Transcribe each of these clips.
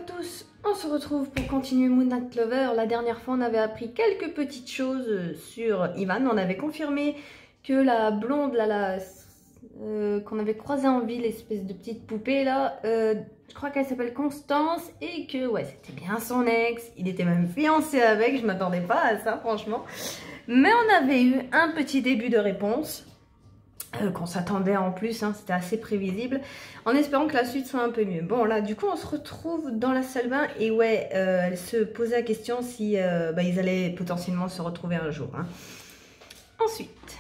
à tous, on se retrouve pour continuer Moon Knight Lover. La dernière fois on avait appris quelques petites choses sur Ivan. On avait confirmé que la blonde là, qu'on avait croisée en ville, l'espèce de petite poupée là, je crois qu'elle s'appelle Constance et que ouais c'était bien son ex. Il était même fiancé avec, je m'attendais pas à ça franchement. Mais on avait eu un petit début de réponse. Qu'on s'attendait en plus, hein, c'était assez prévisible, en espérant que la suite soit un peu mieux. Bon là du coup on se retrouve dans la salle bain et ouais, elle se posait la question si ils allaient potentiellement se retrouver un jour. Hein. Ensuite,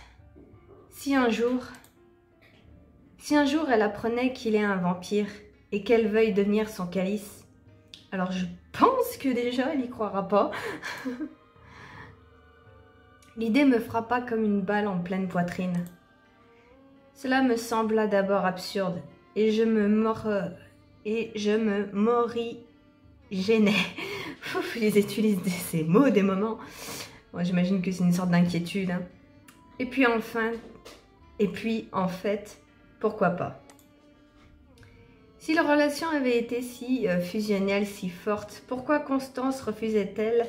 si un jour elle apprenait qu'il est un vampire et qu'elle veuille devenir son calice, alors je pense que déjà elle y croira pas. L'idée me frappa comme une balle en pleine poitrine. Cela me sembla d'abord absurde et je me morigénais. Ils utilisent ces mots des moments. Bon, j'imagine que c'est une sorte d'inquiétude. Hein. Et puis en fait, pourquoi pas? Si leur relation avait été si fusionnelle, si forte, pourquoi Constance refuserait-elle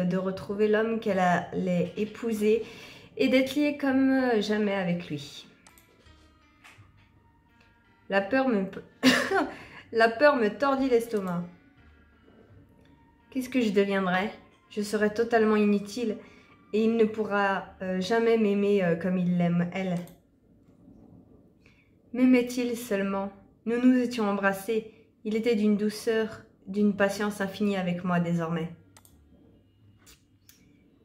de retrouver l'homme qu'elle allait épouser et d'être liée comme jamais avec lui? La peur me tordit l'estomac. Qu'est-ce que je deviendrais? Je serais totalement inutile et il ne pourra jamais m'aimer comme il l'aime, elle. M'aimait-il seulement? Nous nous étions embrassés. Il était d'une douceur, d'une patience infinie avec moi désormais.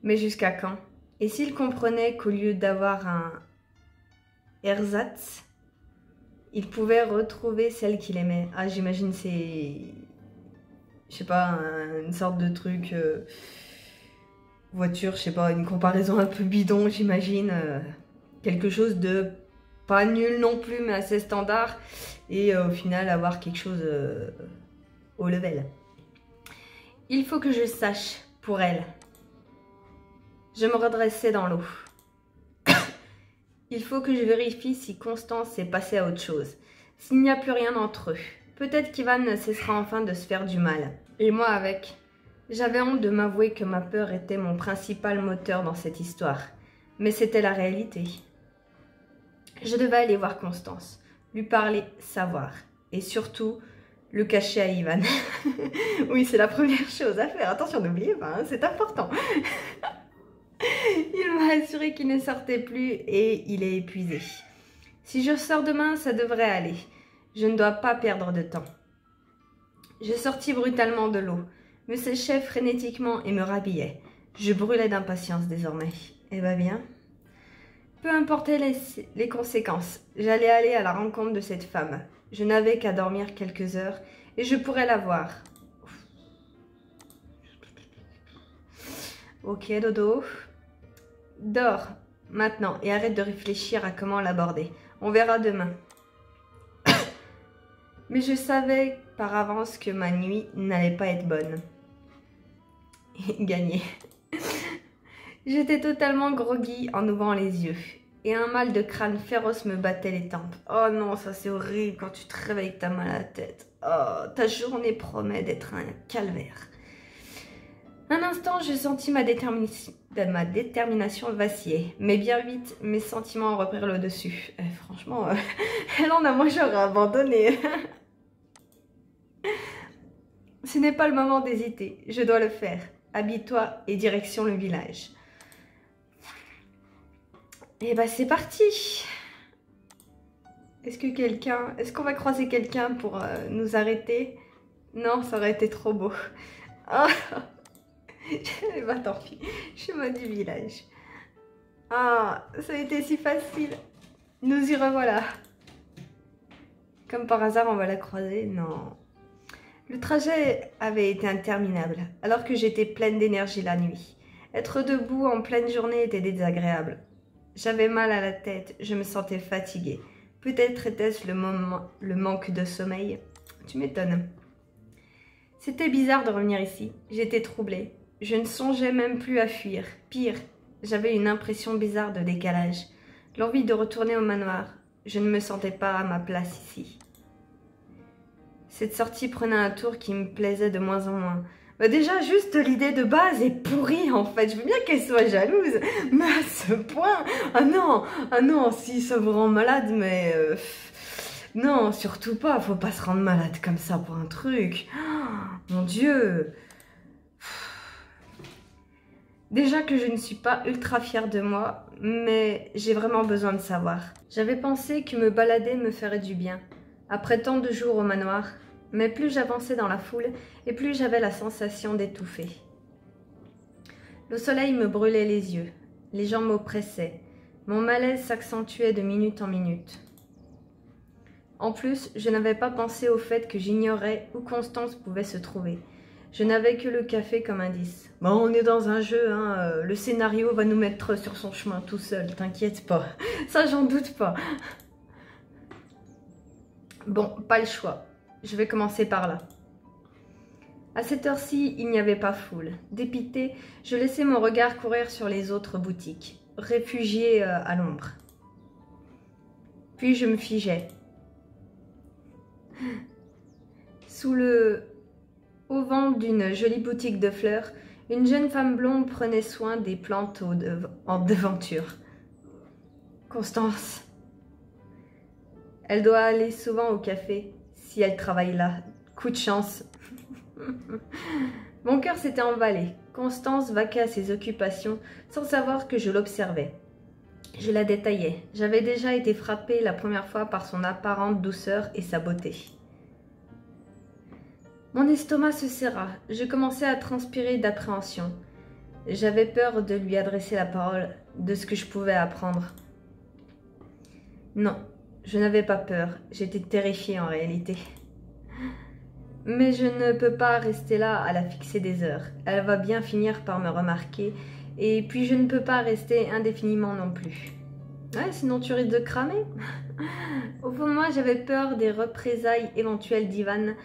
Mais jusqu'à quand? Et s'il comprenait qu'au lieu d'avoir un ersatz, il pouvait retrouver celle qu'il aimait? Ah, j'imagine c'est... Je sais pas, une sorte de truc... voiture, je sais pas, une comparaison un peu bidon, j'imagine. Quelque chose de pas nul non plus, mais assez standard. Et au final, avoir quelque chose au level. Il faut que je sache pour elle. Je me redressai dans l'eau. Il faut que je vérifie si Constance est passée à autre chose. S'il n'y a plus rien entre eux. Peut-être qu'Ivan cessera enfin de se faire du mal. Et moi avec. J'avais honte de m'avouer que ma peur était mon principal moteur dans cette histoire. Mais c'était la réalité. Je devais aller voir Constance. Lui parler, savoir. Et surtout, le cacher à Ivan. Oui, c'est la première chose à faire. Attention, n'oubliez pas, hein, c'est important. Il m'a assuré qu'il ne sortait plus et il est épuisé. Si je sors demain, ça devrait aller. Je ne dois pas perdre de temps. Je sortis brutalement de l'eau, me séchais frénétiquement et me rhabillais. Je brûlais d'impatience désormais. Eh ben bien. Peu importaient les conséquences, j'allais aller à la rencontre de cette femme. Je n'avais qu'à dormir quelques heures et je pourrais la voir. Ok, dodo. Dors maintenant et arrête de réfléchir à comment l'aborder. On verra demain. Mais je savais par avance que ma nuit n'allait pas être bonne. Gagné. J'étais totalement groggy en ouvrant les yeux. Et un mal de crâne féroce me battait les tempes. Oh non, ça c'est horrible quand tu te réveilles que t'as mal à la tête. Oh, ta journée promet d'être un calvaire. Un instant, je sentis ma détermination vaciller. Mais bien vite, mes sentiments reprirent le dessus. Franchement, elle en a moi j'aurais abandonné. Ce n'est pas le moment d'hésiter. Je dois le faire. Habille-toi et direction le village. Et bah c'est parti. Est-ce qu'on va croiser quelqu'un pour nous arrêter? Non, ça aurait été trop beau. Oh. Bah tant pis, chemin du village. Ah, ça a été si facile. Nous y revoilà. Comme par hasard, on va la croiser? Non. Le trajet avait été interminable, alors que j'étais pleine d'énergie la nuit. Être debout en pleine journée était désagréable. J'avais mal à la tête, je me sentais fatiguée. Peut-être était-ce le manque de sommeil. Tu m'étonnes. C'était bizarre de revenir ici. J'étais troublée. Je ne songeais même plus à fuir. Pire, j'avais une impression bizarre de décalage. L'envie de retourner au manoir. Je ne me sentais pas à ma place ici. Cette sortie prenait un tour qui me plaisait de moins en moins. Bah déjà, juste l'idée de base est pourrie en fait. Je veux bien qu'elle soit jalouse, mais à ce point, ah non, si ça vous rend malade, mais non, surtout pas. Faut pas se rendre malade comme ça pour un truc. Oh, mon Dieu. Déjà que je ne suis pas ultra fière de moi, mais j'ai vraiment besoin de savoir. J'avais pensé que me balader me ferait du bien. Après tant de jours au manoir, mais plus j'avançais dans la foule et plus j'avais la sensation d'étouffer. Le soleil me brûlait les yeux, les gens m'oppressaient, mon malaise s'accentuait de minute en minute. En plus, je n'avais pas pensé au fait que j'ignorais où Constance pouvait se trouver. Je n'avais que le café comme indice. Bon, on est dans un jeu, hein, le scénario va nous mettre sur son chemin tout seul, t'inquiète pas, ça j'en doute pas. Bon, pas le choix. Je vais commencer par là. À cette heure-ci, il n'y avait pas foule. Dépitée, je laissais mon regard courir sur les autres boutiques, réfugiée à l'ombre. Puis je me figeais. Sous le auvent d'une jolie boutique de fleurs, une jeune femme blonde prenait soin des plantes en devanture. Constance. Elle doit aller souvent au café, si elle travaille là. Coup de chance. Mon cœur s'était emballé. Constance vaquait à ses occupations sans savoir que je l'observais. Je la détaillais. J'avais déjà été frappée la première fois par son apparente douceur et sa beauté. Mon estomac se serra. Je commençais à transpirer d'appréhension. J'avais peur de lui adresser la parole, de ce que je pouvais apprendre. Non. Je n'avais pas peur, j'étais terrifiée en réalité. Mais je ne peux pas rester là à la fixer des heures. Elle va bien finir par me remarquer, et puis je ne peux pas rester indéfiniment non plus. Ouais, sinon tu risques de cramer. Au fond de moi, j'avais peur des représailles éventuelles d'Ivan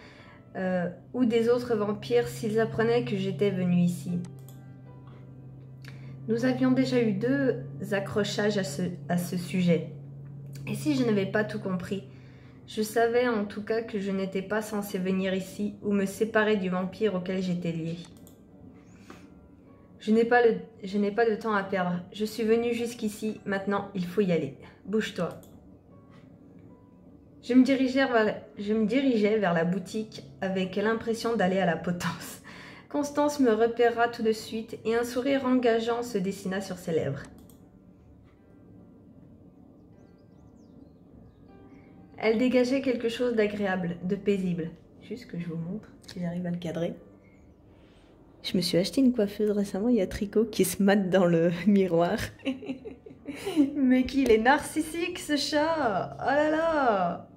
ou des autres vampires s'ils apprenaient que j'étais venue ici. Nous avions déjà eu 2 accrochages à ce sujet. Et si je n'avais pas tout compris, je savais en tout cas que je n'étais pas censée venir ici ou me séparer du vampire auquel j'étais liée. Je n'ai pas de temps à perdre. Je suis venue jusqu'ici, maintenant il faut y aller. Bouge-toi. Je me dirigeais vers la boutique avec l'impression d'aller à la potence. Constance me repéra tout de suite et un sourire engageant se dessina sur ses lèvres. Elle dégageait quelque chose d'agréable, de paisible. Juste que je vous montre, si j'arrive à le cadrer. Je me suis acheté une coiffeuse récemment, il y a Tricot qui se mate dans le miroir. Mais qu'il est narcissique ce chat! Oh là là!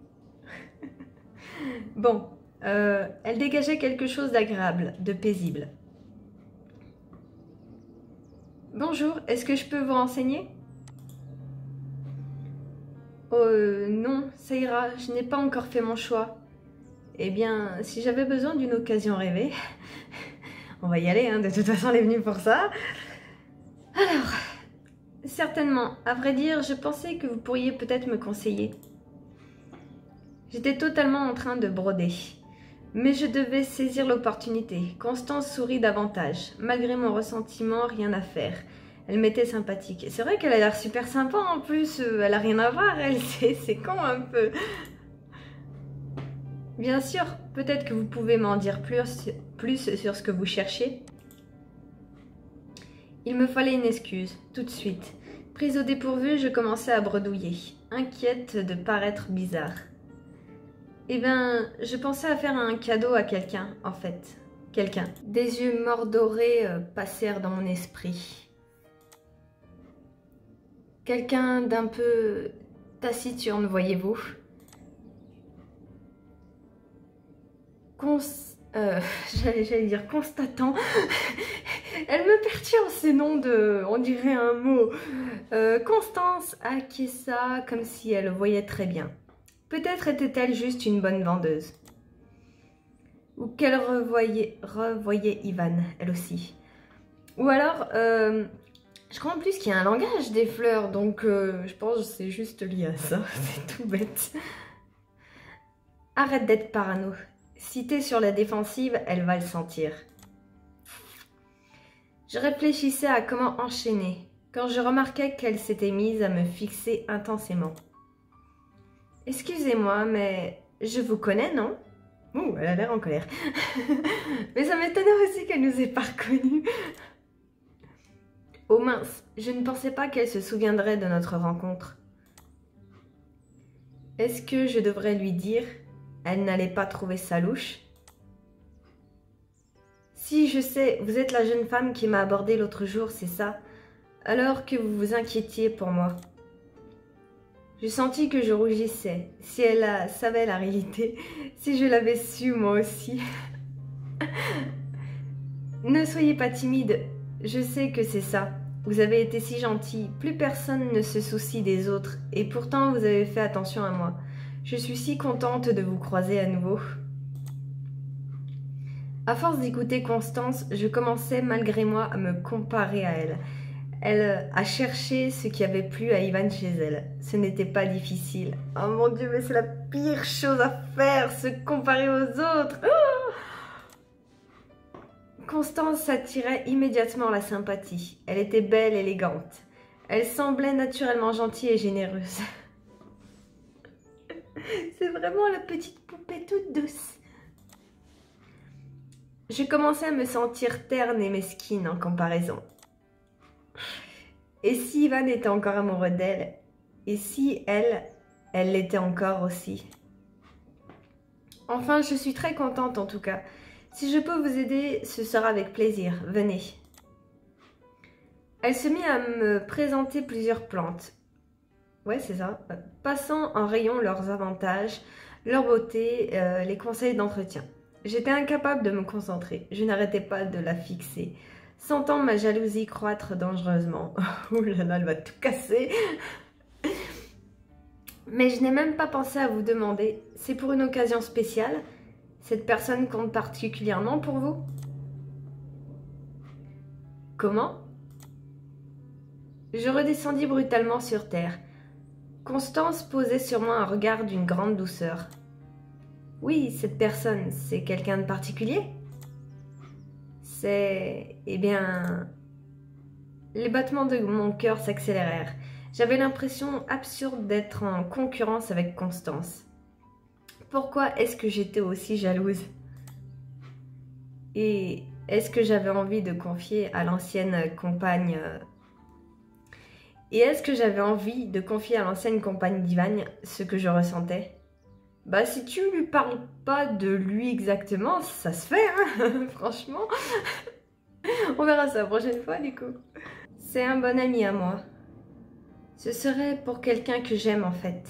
Bon, elle dégageait quelque chose d'agréable, de paisible. Bonjour, est-ce que je peux vous renseigner? Non, ça ira, je n'ai pas encore fait mon choix. Eh bien, si j'avais besoin d'une occasion rêvée, on va y aller, hein, de toute façon elle est venue pour ça. Alors, certainement, à vrai dire, je pensais que vous pourriez peut-être me conseiller. J'étais totalement en train de broder, mais je devais saisir l'opportunité. Constance sourit davantage. Malgré mon ressentiment, rien à faire. Elle m'était sympathique. C'est vrai qu'elle a l'air super sympa en plus, elle a rien à voir, elle, c'est con un peu. Bien sûr, peut-être que vous pouvez m'en dire plus sur ce que vous cherchez. Il me fallait une excuse, tout de suite. Prise au dépourvu, je commençais à bredouiller, inquiète de paraître bizarre. Eh bien, je pensais à faire un cadeau à quelqu'un, en fait. Quelqu'un. Des yeux mordorés passèrent dans mon esprit. Quelqu'un d'un peu taciturne, voyez-vous. J'allais dire constatant. Elle me perturbe ces noms de... on dirait un mot. Constance acquiesça comme si elle voyait très bien. Peut-être était-elle juste une bonne vendeuse. Ou qu'elle revoyait Ivan, elle aussi. Ou alors... je crois en plus qu'il y a un langage des fleurs, donc je pense que c'est juste lié à ça, c'est tout bête. Arrête d'être parano, Si t'es sur la défensive, elle va le sentir. Je réfléchissais à comment enchaîner, quand je remarquai qu'elle s'était mise à me fixer intensément. « Excusez-moi, mais je vous connais, non ?» Ouh, elle a l'air en colère. Mais ça m'étonnait aussi qu'elle nous ait pas reconnus. Oh mince, je ne pensais pas qu'elle se souviendrait de notre rencontre. Est-ce que je devrais lui dire? Elle n'allait pas trouver ça louche? Si, je sais, vous êtes la jeune femme qui m'a abordée l'autre jour, c'est ça? Alors que vous vous inquiétiez pour moi. Je sentis que je rougissais. Si elle savait la réalité, si je l'avais su moi aussi. Ne soyez pas timide, je sais que c'est ça. Vous avez été si gentil, plus personne ne se soucie des autres, et pourtant vous avez fait attention à moi. Je suis si contente de vous croiser à nouveau. À force d'écouter Constance, je commençais malgré moi à me comparer à elle. Elle a cherché ce qui avait plu à Ivan chez elle. Ce n'était pas difficile. Oh mon Dieu, mais c'est la pire chose à faire, se comparer aux autres. Oh, Constance attirait immédiatement la sympathie. Elle était belle, élégante. Elle semblait naturellement gentille et généreuse. C'est vraiment la petite poupée toute douce. Je commençais à me sentir terne et mesquine en comparaison. Et si Ivan était encore amoureux d'elle? Et si elle l'était encore aussi? Enfin, je suis très contente en tout cas. Si je peux vous aider, ce sera avec plaisir. Venez. Elle se mit à me présenter plusieurs plantes. Ouais, c'est ça. Passant en rayon leurs avantages, leur beauté, les conseils d'entretien. J'étais incapable de me concentrer. Je n'arrêtais pas de la fixer, sentant ma jalousie croître dangereusement. Oh là là, elle va tout casser. Mais je n'ai même pas pensé à vous demander. C'est pour une occasion spéciale? Cette personne compte particulièrement pour vous? Comment? Je redescendis brutalement sur terre. Constance posait sur moi un regard d'une grande douceur. Oui, cette personne, c'est quelqu'un de particulier? C'est... Eh bien... Les battements de mon cœur s'accélérèrent. J'avais l'impression absurde d'être en concurrence avec Constance. Pourquoi est-ce que j'étais aussi jalouse? Et est-ce que j'avais envie de confier à l'ancienne compagne... Et est-ce que j'avais envie de confier à l'ancienne compagne d'Ivan ce que je ressentais? Bah si tu lui parles pas de lui exactement, ça se fait, hein. Franchement. On verra ça la prochaine fois du coup. C'est un bon ami à moi. Ce serait pour quelqu'un que j'aime en fait.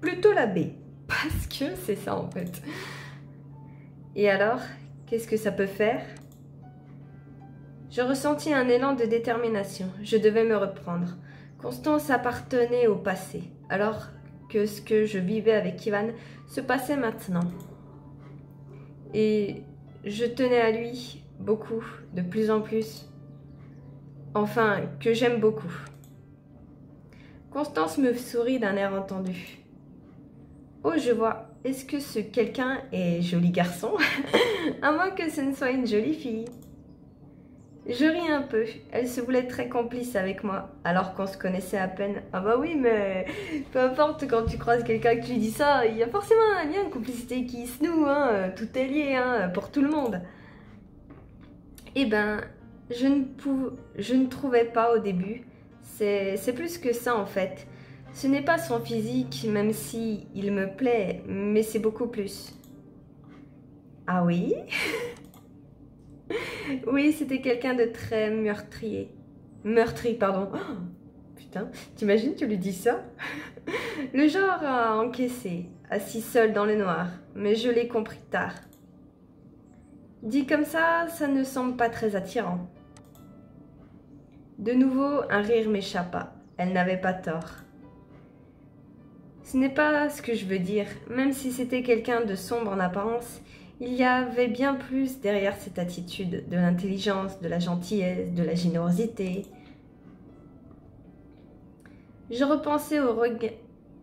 Plutôt la B. Parce que c'est ça en fait. Et alors, qu'est-ce que ça peut faire? Je ressentis un élan de détermination. Je devais me reprendre. Constance appartenait au passé, alors que ce que je vivais avec Ivan se passait maintenant. Et je tenais à lui beaucoup, de plus en plus. Enfin, que j'aime beaucoup. Constance me sourit d'un air entendu. Oh, je vois. Est-ce que ce quelqu'un est joli garçon? À moins que ce ne soit une jolie fille. Je ris un peu. Elle se voulait très complice avec moi, alors qu'on se connaissait à peine. Ah bah oui, mais peu importe, quand tu croises quelqu'un que tu lui dis ça, il y a forcément un lien de complicité qui se noue, hein. Tout est lié, hein, pour tout le monde. Eh ben, je ne trouvais pas au début. C'est plus que ça en fait. Ce n'est pas son physique, même si il me plaît, mais c'est beaucoup plus. Ah oui? Oui, c'était quelqu'un de très meurtrier. Meurtri, pardon. Oh, putain, t'imagines, tu lui dis ça? Le genre à encaisser, assis seul dans le noir, mais je l'ai compris tard. Dit comme ça ne semble pas très attirant. De nouveau, un rire m'échappa. Elle n'avait pas tort. Ce n'est pas ce que je veux dire. Même si c'était quelqu'un de sombre en apparence, il y avait bien plus derrière cette attitude, de l'intelligence, de la gentillesse, de la générosité. Je repensais au regard...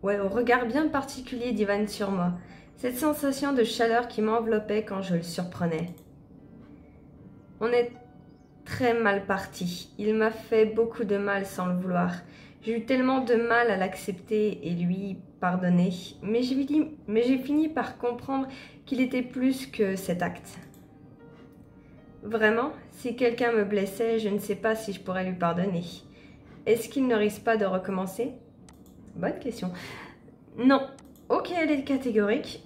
Ouais, au regard bien particulier d'Ivan sur moi. Cette sensation de chaleur qui m'enveloppait quand je le surprenais. On est très mal parti. Il m'a fait beaucoup de mal sans le vouloir. J'ai eu tellement de mal à l'accepter et lui pardonner, mais j'ai fini par comprendre qu'il était plus que cet acte. Vraiment, si quelqu'un me blessait, je ne sais pas si je pourrais lui pardonner. Est-ce qu'il ne risque pas de recommencer? Bonne question. Non. Ok, elle est catégorique,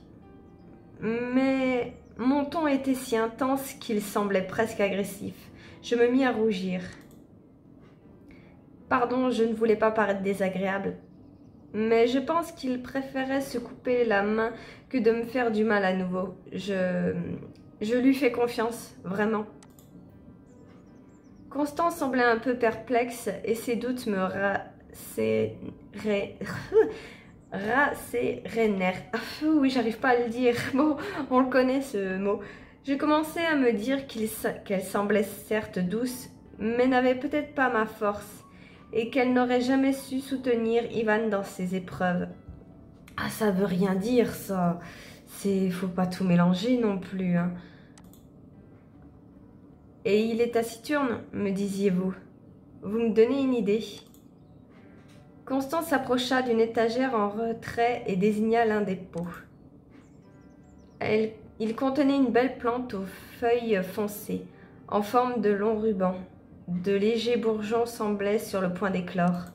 mais mon ton était si intense qu'il semblait presque agressif. Je me mis à rougir. Pardon, je ne voulais pas paraître désagréable, mais je pense qu'il préférait se couper la main que de me faire du mal à nouveau. Je lui fais confiance, vraiment. Constance semblait un peu perplexe et ses doutes me rassérénèrent. Oui, j'arrive pas à le dire. Bon, on le connaît ce mot. Je commençais à me dire qu'elle semblait certes douce, mais n'avait peut-être pas ma force et qu'elle n'aurait jamais su soutenir Ivan dans ses épreuves. Ah, ça veut rien dire, ça. Faut pas tout mélanger non plus, hein. Et il est taciturne, me disiez-vous. Vous me donnez une idée. Constance s'approcha d'une étagère en retrait et désigna l'un des pots. Il contenait une belle plante aux feuilles foncées, en forme de longs rubans. De légers bourgeons semblaient sur le point d'éclore.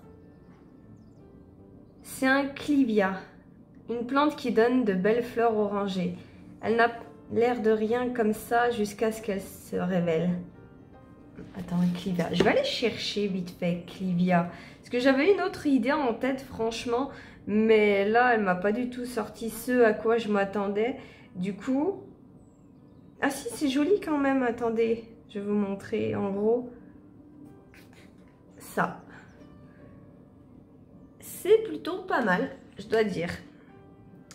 C'est un clivia, une plante qui donne de belles fleurs orangées. Elle n'a l'air de rien comme ça jusqu'à ce qu'elle se révèle. Attends, clivia. Je vais aller chercher vite fait clivia. Parce que j'avais une autre idée en tête, franchement. Mais là, elle m'a pas du tout sorti ce à quoi je m'attendais. Du coup... Ah si, c'est joli quand même. Attendez, je vais vous montrer en gros. Ça. C'est plutôt pas mal, je dois dire.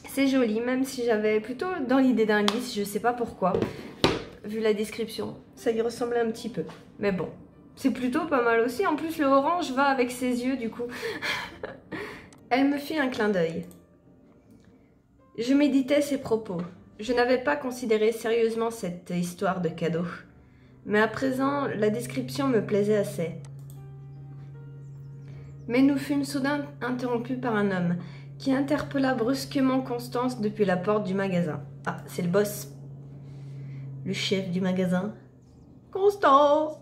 C'est joli, même si j'avais plutôt dans l'idée d'un lys, je sais pas pourquoi. Vu la description, ça y ressemblait un petit peu. Mais bon, c'est plutôt pas mal aussi. En plus, le orange va avec ses yeux, du coup. Elle me fit un clin d'œil. Je méditais ses propos. Je n'avais pas considéré sérieusement cette histoire de cadeau. Mais à présent, la description me plaisait assez. Mais nous fûmes soudain interrompus par un homme qui interpella brusquement Constance depuis la porte du magasin. Ah, c'est le boss. Le chef du magasin. Constance,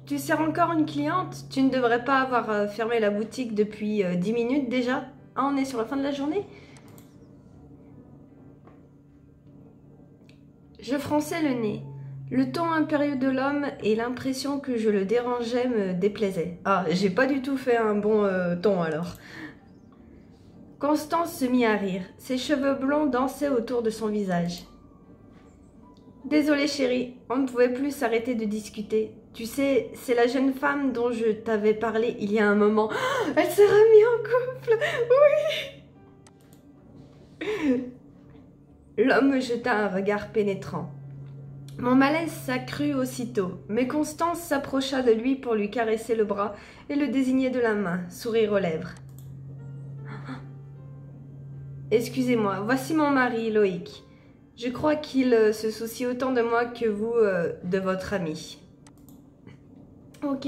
tu sers encore une cliente? Tu ne devrais pas avoir fermé la boutique depuis 10 minutes déjà? Ah, on est sur la fin de la journée? Je fronçai le nez. Le ton impérieux de l'homme et l'impression que je le dérangeais me déplaisaient. Ah, j'ai pas du tout fait un bon ton alors. Constance se mit à rire. Ses cheveux blonds dansaient autour de son visage. Désolée chérie, on ne pouvait plus s'arrêter de discuter. Tu sais, c'est la jeune femme dont je t'avais parlé il y a un moment. Oh, elle s'est remise en couple. Oui. L'homme me jeta un regard pénétrant. Mon malaise s'accrut aussitôt, mais Constance s'approcha de lui pour lui caresser le bras et le désigner de la main, sourire aux lèvres. Excusez-moi, voici mon mari, Loïc. Je crois qu'il se soucie autant de moi que vous de votre ami. Ok.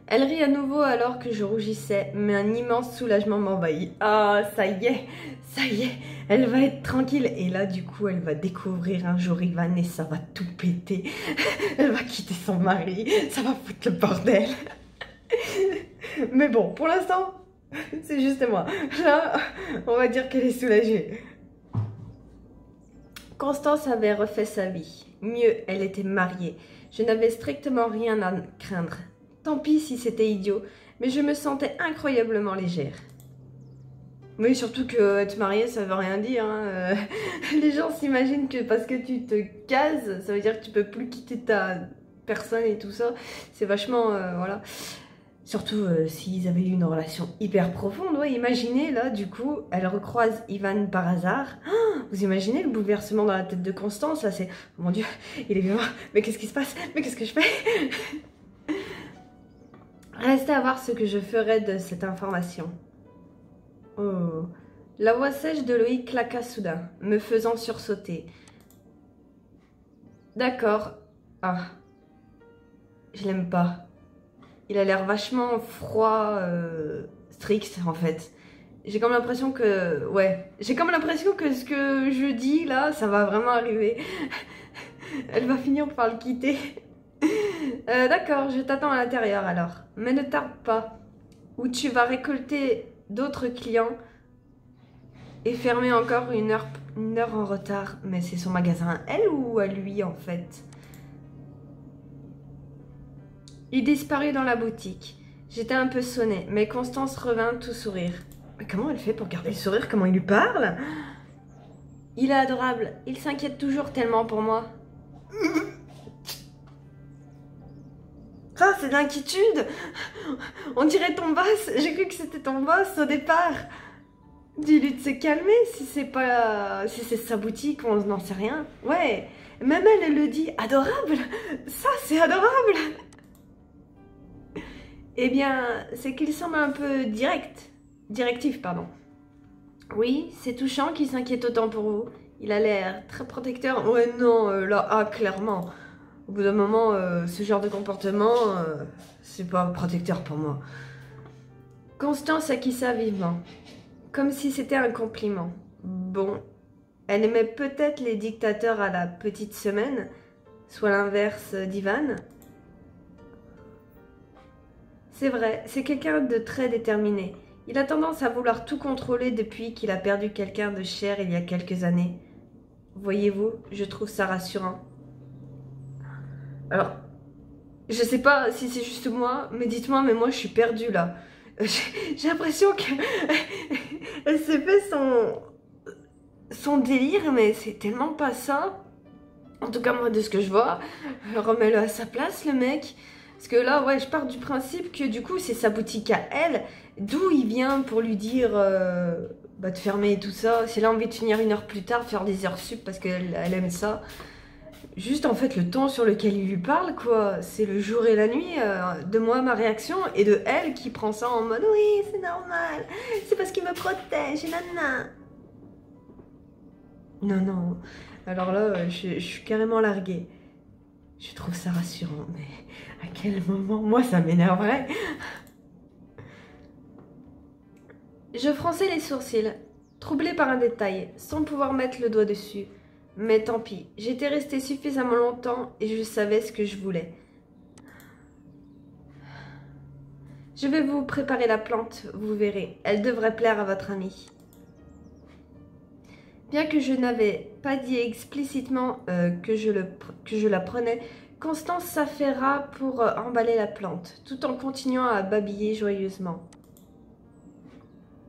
Elle rit à nouveau alors que je rougissais, mais un immense soulagement m'envahit. Ah, ça y est, elle va être tranquille. Et là, du coup, elle va découvrir un jour Ivan et ça va tout péter. Elle va quitter son mari, ça va foutre le bordel. Mais bon, pour l'instant, c'est juste moi. Là, on va dire qu'elle est soulagée. Constance avait refait sa vie. Mieux, elle était mariée. Je n'avais strictement rien à craindre. Tant pis si c'était idiot, mais je me sentais incroyablement légère. Oui, surtout que être mariée, ça veut rien dire. Hein. Les gens s'imaginent que parce que tu te cases, ça veut dire que tu peux plus quitter ta personne et tout ça. C'est vachement... voilà. Surtout s'ils avaient eu une relation hyper profonde. Ouais, imaginez, là, du coup, elle recroise Ivan par hasard. Oh, vous imaginez le bouleversement dans la tête de Constance? Là, c'est... Oh mon Dieu, il est vivant. Mais qu'est-ce qui se passe? Mais qu'est-ce que je fais? Restait à voir ce que je ferais de cette information. Oh, La voix sèche de Loïc claqua soudain, me faisant sursauter. D'accord. Ah. Je l'aime pas. Il a l'air vachement froid, strict en fait. J'ai comme l'impression que... Ouais. J'ai comme l'impression que ce que je dis là, ça va vraiment arriver. Elle va finir par le quitter. D'accord, je t'attends à l'intérieur alors. Mais ne tarde pas. Ou tu vas récolter d'autres clients et fermer encore une heure en retard. Mais c'est son magasin à elle ou à lui en fait? Il disparut dans la boutique. J'étais un peu sonnée, mais Constance revint tout sourire. Mais comment elle fait pour garder le sourire? Comment il lui parle? Il est adorable. Il s'inquiète toujours tellement pour moi. Ça, c'est de l'inquiétude. On dirait ton boss. J'ai cru que c'était ton boss au départ. Dis-lui de se calmer si c'est pas... Si c'est sa boutique, on n'en sait rien. Ouais. Même elle le dit. Adorable. Ça, c'est adorable. Eh bien, c'est qu'il semble un peu directif, pardon. Oui, c'est touchant qu'il s'inquiète autant pour vous. Il a l'air très protecteur. Ouais, non, là, ah, clairement. Au bout d'un moment, ce genre de comportement, c'est pas protecteur pour moi. Constance acquiesça vivement, comme si c'était un compliment. Bon, elle aimait peut-être les dictateurs à la petite semaine, soit l'inverse d'Ivan. C'est vrai, c'est quelqu'un de très déterminé. Il a tendance à vouloir tout contrôler depuis qu'il a perdu quelqu'un de cher il y a quelques années. Voyez-vous, je trouve ça rassurant. Alors, je sais pas si c'est juste moi, mais dites-moi, mais moi je suis perdue là. J'ai l'impression que elle s'est fait son délire, mais c'est tellement pas ça. En tout cas, moi, de ce que je vois, remets-le à sa place, le mec. Parce que là, ouais, je pars du principe que du coup, c'est sa boutique à elle. D'où il vient pour lui dire bah, de fermer et tout ça. Si elle a envie de finir une heure plus tard, faire des heures sup parce qu'elle aime ça. Juste en fait le temps sur lequel il lui parle, quoi. C'est le jour et la nuit de moi, ma réaction, et de elle qui prend ça en mode oui, c'est normal, c'est parce qu'il me protège, nanana. Non, non. Alors là, je suis carrément larguée. Je trouve ça rassurant, mais à quel moment? Moi, ça m'énerverait. Je fronçai les sourcils, troublée par un détail, sans pouvoir mettre le doigt dessus. Mais tant pis, j'étais restée suffisamment longtemps et je savais ce que je voulais. Je vais vous préparer la plante, vous verrez. Elle devrait plaire à votre ami. Bien que je n'avais pas dit explicitement que je la prenais, Constance s'affaira pour emballer la plante, tout en continuant à babiller joyeusement.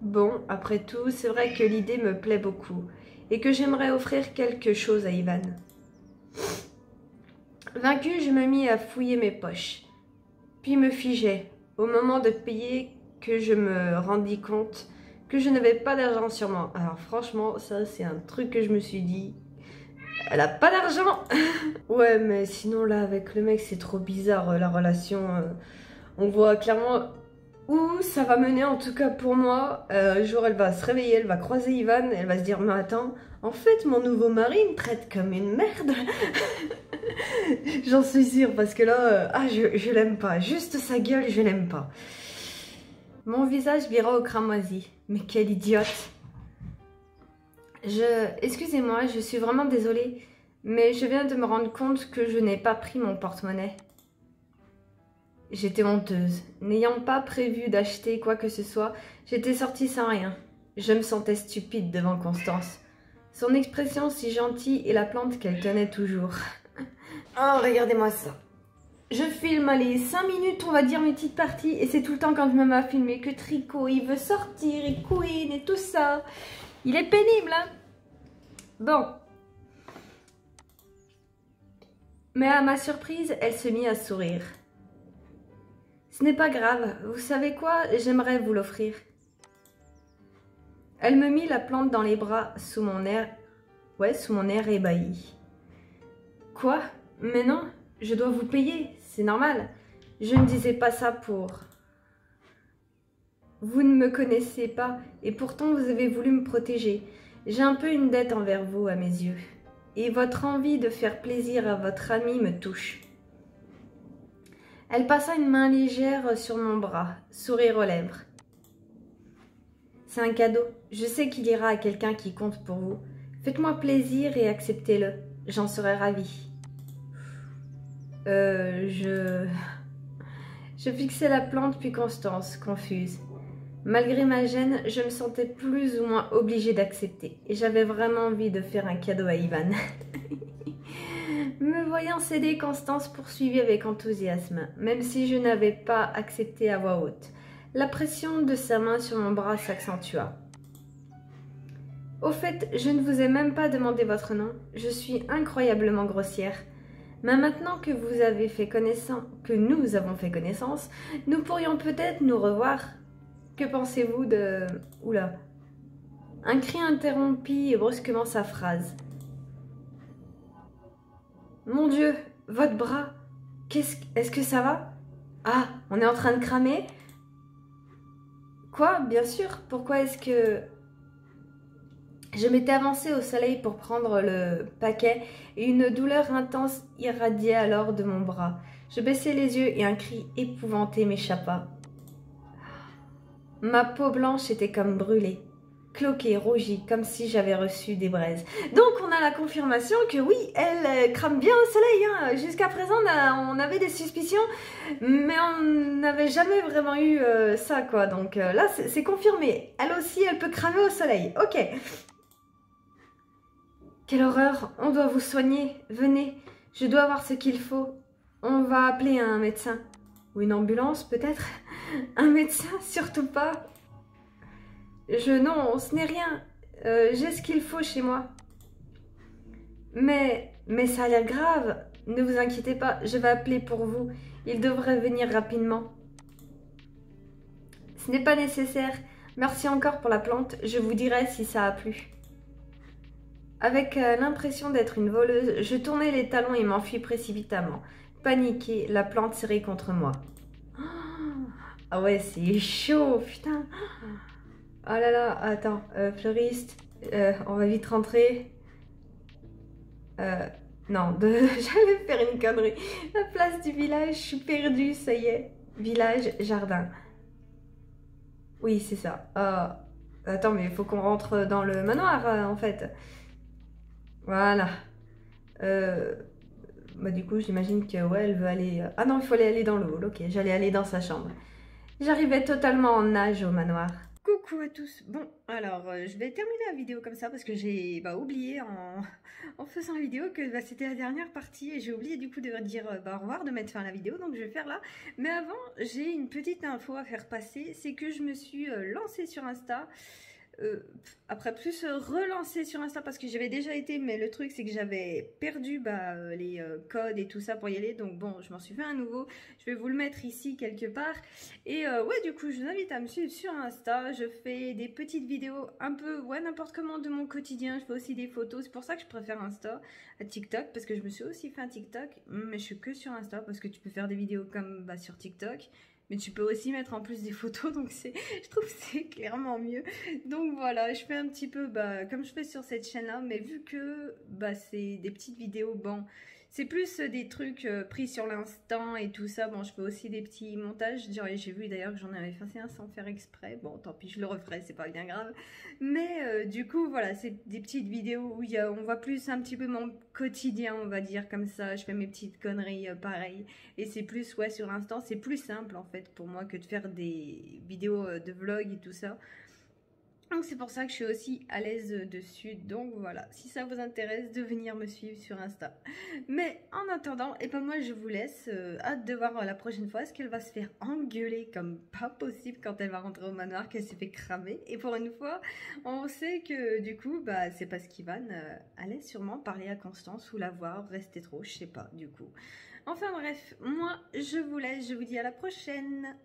Bon, après tout, c'est vrai que l'idée me plaît beaucoup, et que j'aimerais offrir quelque chose à Ivan. Vaincue, je me mis à fouiller mes poches, puis me figeai. Au moment de payer que je me rendis compte que je n'avais pas d'argent sur moi. Alors franchement, ça c'est un truc que je me suis dit. Elle a pas d'argent. Ouais, mais sinon là avec le mec c'est trop bizarre la relation. On voit clairement où ça va mener, en tout cas pour moi. Un jour elle va se réveiller, elle va croiser Ivan, elle va se dire mais attends, en fait mon nouveau mari me traite comme une merde. J'en suis sûre parce que là, je l'aime pas. Juste sa gueule, je l'aime pas. Mon visage vira au cramoisi. Mais quelle idiote. Excusez-moi, je suis vraiment désolée, mais je viens de me rendre compte que je n'ai pas pris mon porte-monnaie. J'étais honteuse. N'ayant pas prévu d'acheter quoi que ce soit, j'étais sortie sans rien. Je me sentais stupide devant Constance. Son expression si gentille et la plante qu'elle tenait toujours. Oh, regardez-moi ça. Je filme les 5 minutes, on va dire, mes petites parties, et c'est tout le temps quand je me mets à filmer que Tricot, il veut sortir, et Queen, et tout ça. Il est pénible, hein. Bon. Mais à ma surprise, elle se mit à sourire. Ce n'est pas grave, vous savez quoi, j'aimerais vous l'offrir. Elle me mit la plante dans les bras sous mon air ébahi. Quoi? Mais non, je dois vous payer, c'est normal. Je ne disais pas ça pour... Vous ne me connaissez pas et pourtant vous avez voulu me protéger. J'ai un peu une dette envers vous à mes yeux. Et votre envie de faire plaisir à votre ami me touche. Elle passa une main légère sur mon bras, sourire aux lèvres. C'est un cadeau. Je sais qu'il ira à quelqu'un qui compte pour vous. Faites-moi plaisir et acceptez-le. J'en serai ravie. Je fixais la plante puis Constance, confuse. Malgré ma gêne, je me sentais plus ou moins obligée d'accepter. Et j'avais vraiment envie de faire un cadeau à Ivan. Me voyant céder, Constance poursuivit avec enthousiasme, même si je n'avais pas accepté à voix haute. La pression de sa main sur mon bras s'accentua. Au fait, je ne vous ai même pas demandé votre nom. Je suis incroyablement grossière. Mais maintenant que vous avez fait connaissance, que nous avons fait connaissance, nous pourrions peut-être nous revoir. Que pensez-vous de... Oula. Un cri interrompit brusquement sa phrase. Mon Dieu, votre bras. Est-ce que ça va? Ah, on est en train de cramer? Quoi? Bien sûr. Pourquoi est-ce que... Je m'étais avancée au soleil pour prendre le paquet et une douleur intense irradiait alors de mon bras. Je baissai les yeux et un cri épouvanté m'échappa. Ma peau blanche était comme brûlée, cloquée, rougie, comme si j'avais reçu des braises. Donc on a la confirmation que oui, elle crame bien au soleil. Hein. Jusqu'à présent, on avait des suspicions, mais on n'avait jamais vraiment eu ça, quoi. Donc là, c'est confirmé. Elle aussi, elle peut cramer au soleil. Ok. Quelle horreur, on doit vous soigner. Venez, je dois avoir ce qu'il faut. On va appeler un médecin. Ou une ambulance, peut-être. Un médecin, surtout pas. Non, ce n'est rien. J'ai ce qu'il faut chez moi. Mais ça a l'air grave. Ne vous inquiétez pas, je vais appeler pour vous. Il devrait venir rapidement. Ce n'est pas nécessaire. Merci encore pour la plante. Je vous dirai si ça a plu. Avec l'impression d'être une voleuse, je tournai les talons et m'enfuis précipitamment. Paniquée, la plante serrée contre moi. Ah ouais, c'est chaud, putain. Oh là là, attends, fleuriste, on va vite rentrer. Non, j'allais faire une connerie. La place du village, je suis perdue, ça y est. Village, jardin. Oui, c'est ça. Attends, mais il faut qu'on rentre dans le manoir, en fait. Voilà. Bah du coup, j'imagine que, ouais, elle veut aller... Ah non, il faut aller dans le hall, ok. J'allais aller dans sa chambre. J'arrivais totalement en nage au manoir. Coucou à tous. Bon, alors, je vais terminer la vidéo comme ça parce que j'ai oublié en faisant la vidéo que c'était la dernière partie et j'ai oublié du coup de dire au revoir, de mettre fin à la vidéo, donc je vais faire là. Mais avant, j'ai une petite info à faire passer, c'est que je me suis lancée sur Insta. Après plus relancer sur Insta parce que j'avais déjà été, mais le truc c'est que j'avais perdu les codes et tout ça pour y aller, donc bon, je m'en suis fait un nouveau, je vais vous le mettre ici quelque part. Et ouais, du coup je vous invite à me suivre sur Insta. Je fais des petites vidéos un peu, ouais, n'importe comment de mon quotidien. Je fais aussi des photos, c'est pour ça que je préfère Insta à TikTok, parce que je me suis aussi fait un TikTok, mais je suis que sur Insta parce que tu peux faire des vidéos comme sur TikTok, mais tu peux aussi mettre en plus des photos, donc je trouve que c'est clairement mieux. Donc voilà, je fais un petit peu comme je fais sur cette chaîne-là, mais vu que c'est des petites vidéos, bon, c'est plus des trucs pris sur l'instant et tout ça. Bon, je fais aussi des petits montages. J'ai vu d'ailleurs que j'en avais fait un sans faire exprès. Bon, tant pis, je le referai, c'est pas bien grave. Mais du coup, voilà, c'est des petites vidéos où on voit plus un petit peu mon quotidien, on va dire comme ça. Je fais mes petites conneries pareil. Et c'est plus, ouais, sur l'instant, c'est plus simple en fait pour moi que de faire des vidéos de vlog et tout ça. Donc c'est pour ça que je suis aussi à l'aise dessus. Donc voilà, si ça vous intéresse de venir me suivre sur Insta. Mais en attendant, et moi je vous laisse. Hâte de voir la prochaine fois. Est-ce qu'elle va se faire engueuler comme pas possible quand elle va rentrer au manoir, qu'elle s'est fait cramer. Et pour une fois, on sait que du coup, c'est parce qu'Ivan allait sûrement parler à Constance ou la voir, rester trop, je sais pas du coup. Enfin bref, moi je vous laisse, je vous dis à la prochaine.